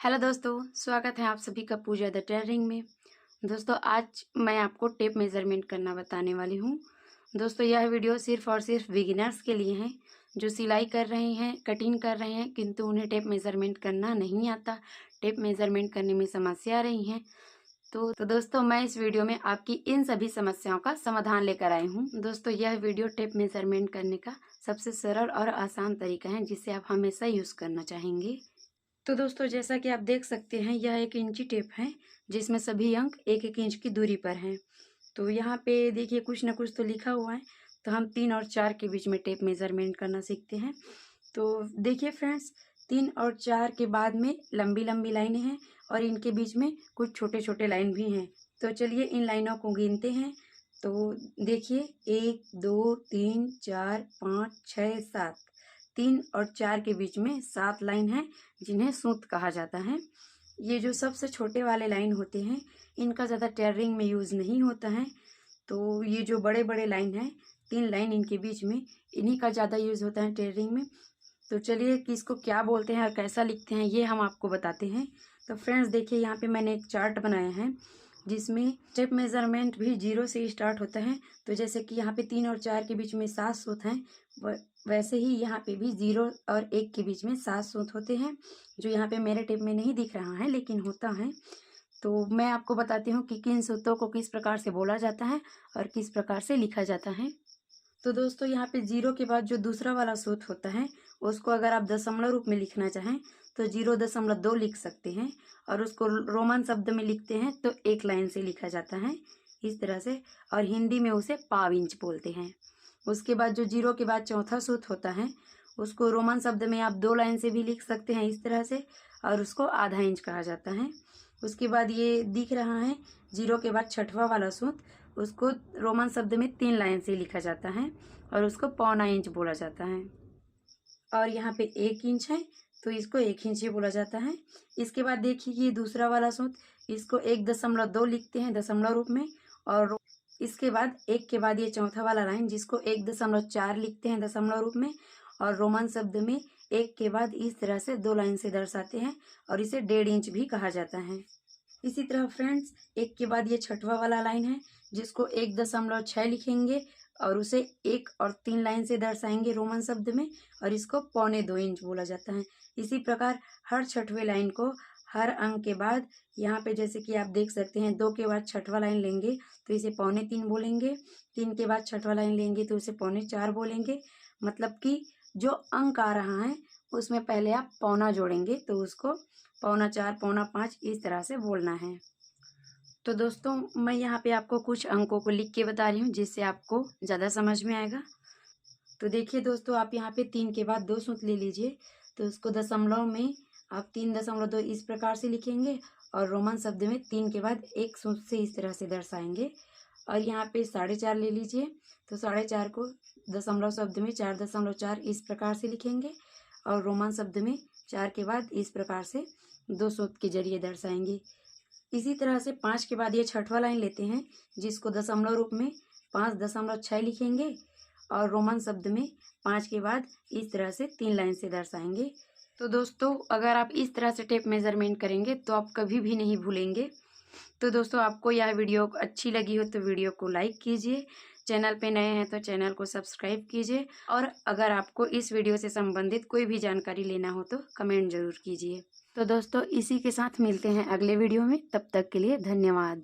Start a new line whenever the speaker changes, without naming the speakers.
Hello दोस्तों, स्वागत है आप सभी का पूजा द टेलरिंग में। दोस्तों आज मैं आपको टेप मेज़रमेंट करना बताने वाली हूँ। दोस्तों यह वीडियो सिर्फ़ और सिर्फ बिगिनर्स के लिए है जो सिलाई कर रहे हैं, कटिंग कर रहे हैं, किंतु उन्हें टेप मेज़रमेंट करना नहीं आता, टेप मेज़रमेंट करने में समस्या आ रही हैं। तो दोस्तों मैं इस वीडियो में आपकी इन सभी समस्याओं का समाधान लेकर आई हूँ। दोस्तों यह वीडियो टेप मेज़रमेंट करने का सबसे सरल और आसान तरीका है जिसे आप हमेशा यूज़ करना चाहेंगे। तो दोस्तों जैसा कि आप देख सकते हैं यह एक इंची टेप है जिसमें सभी अंक एक एक इंच की दूरी पर हैं। तो यहाँ पे देखिए कुछ ना कुछ तो लिखा हुआ है। तो हम 3 और 4 के बीच में टेप मेज़रमेंट करना सीखते हैं। तो देखिए फ्रेंड्स, 3 और 4 के बाद में लंबी लंबी लाइनें हैं और इनके बीच में कुछ छोटे छोटे लाइन भी हैं। तो चलिए इन लाइनों को गिनते हैं। तो देखिए 1 2 3 4 5 6 7, 3 और 4 के बीच में 7 लाइन हैं जिन्हें सूत कहा जाता है। ये जो सबसे छोटे वाले लाइन होते हैं इनका ज़्यादा टेलरिंग में यूज़ नहीं होता है। तो ये जो बड़े बड़े लाइन हैं, 3 लाइन इनके बीच में, इन्हीं का ज़्यादा यूज़ होता है टेलरिंग में। तो चलिए कि इसको क्या बोलते हैं और कैसा लिखते हैं ये हम आपको बताते हैं। तो फ्रेंड्स देखिए यहाँ पे मैंने एक चार्ट बनाया है जिसमें टेप मेज़रमेंट भी 0 से स्टार्ट होता है। तो जैसे कि यहाँ पे 3 और 4 के बीच में 7 सूत हैं, वैसे ही यहाँ पे भी 0 और 1 के बीच में 7 सूत होते हैं, जो यहाँ पे मेरे टेप में नहीं दिख रहा है लेकिन होता है। तो मैं आपको बताती हूँ कि किन सूतों को किस प्रकार से बोला जाता है और किस प्रकार से लिखा जाता है। तो दोस्तों यहाँ पे 0 के बाद जो दूसरा वाला सूत होता है उसको अगर आप दशमलव रूप में लिखना चाहें तो 0.2 लिख सकते हैं, और उसको रोमन शब्द में लिखते हैं तो एक लाइन से लिखा जाता है इस तरह से, और हिंदी में उसे पाव इंच बोलते हैं। उसके बाद जो 0 के बाद चौथा सूत होता है उसको रोमन शब्द में आप 2 लाइन से भी लिख सकते हैं इस तरह से, और उसको आधा इंच कहा जाता है। उसके बाद ये दिख रहा है 0 के बाद छठवां वाला सूत, उसको रोमन शब्द में 3 लाइन से लिखा जाता है और उसको पौना इंच बोला जाता है। और यहाँ पे 1 इंच है तो इसको 1 इंच ही बोला जाता है। इसके बाद देखिए ये दूसरा वाला सूत, इसको 1.2 लिखते हैं दशमलव रूप में, और इसके बाद 1 के बाद ये चौथा वाला लाइन जिसको 1.4 लिखते हैं दशमलव रूप में, और रोमन शब्द में 1 के बाद इस तरह से 2 लाइन से दर्शाते हैं और इसे 1.5 इंच भी कहा जाता है। इसी तरह फ्रेंड्स 1 के बाद ये छठवां वाला लाइन है जिसको 1.6 लिखेंगे और उसे 1 और 3 लाइन से दर्शाएंगे रोमन शब्द में, और इसको 1.25 इंच बोला जाता है। इसी प्रकार हर छठवें लाइन को हर अंक के बाद, यहाँ पे जैसे कि आप देख सकते हैं 2 के बाद छठवां लाइन लेंगे तो इसे 2.25 बोलेंगे, 3 के बाद छठवां लाइन लेंगे तो उसे 4.25 बोलेंगे। मतलब कि जो अंक आ रहा है उसमें पहले आप पौना जोड़ेंगे तो उसको 4.25, 4.5 इस तरह से बोलना है। तो दोस्तों मैं यहाँ पे आपको कुछ अंकों को लिख के बता रही हूँ जिससे आपको ज़्यादा समझ में आएगा। तो देखिए दोस्तों, आप यहाँ पे 3 के बाद 2 सूत ले लीजिए, तो उसको दशमलव में आप 3.2 इस प्रकार से लिखेंगे, और रोमन शब्द में 3 के बाद 1 सूत से इस तरह से दर्शाएंगे। और यहाँ पे 4.5 ले लीजिए, तो 4.5 को दशमलव शब्द में 4.4 इस प्रकार से लिखेंगे, और रोमन शब्द में 4 के बाद इस प्रकार से 2 सूत के जरिए दर्शाएंगे। इसी तरह से 5 के बाद ये छठवां लाइन लेते हैं जिसको दशमलव रूप में 5.6 लिखेंगे, और रोमन शब्द में 5 के बाद इस तरह से 3 लाइन से दर्शाएंगे। तो दोस्तों अगर आप इस तरह से टेप मेज़रमेंट करेंगे तो आप कभी भी नहीं भूलेंगे। तो दोस्तों आपको यह वीडियो अच्छी लगी हो तो वीडियो को लाइक कीजिए, चैनल पे नए हैं तो चैनल को सब्सक्राइब कीजिए, और अगर आपको इस वीडियो से संबंधित कोई भी जानकारी लेना हो तो कमेंट ज़रूर कीजिए। तो दोस्तों इसी के साथ मिलते हैं अगले वीडियो में, तब तक के लिए धन्यवाद।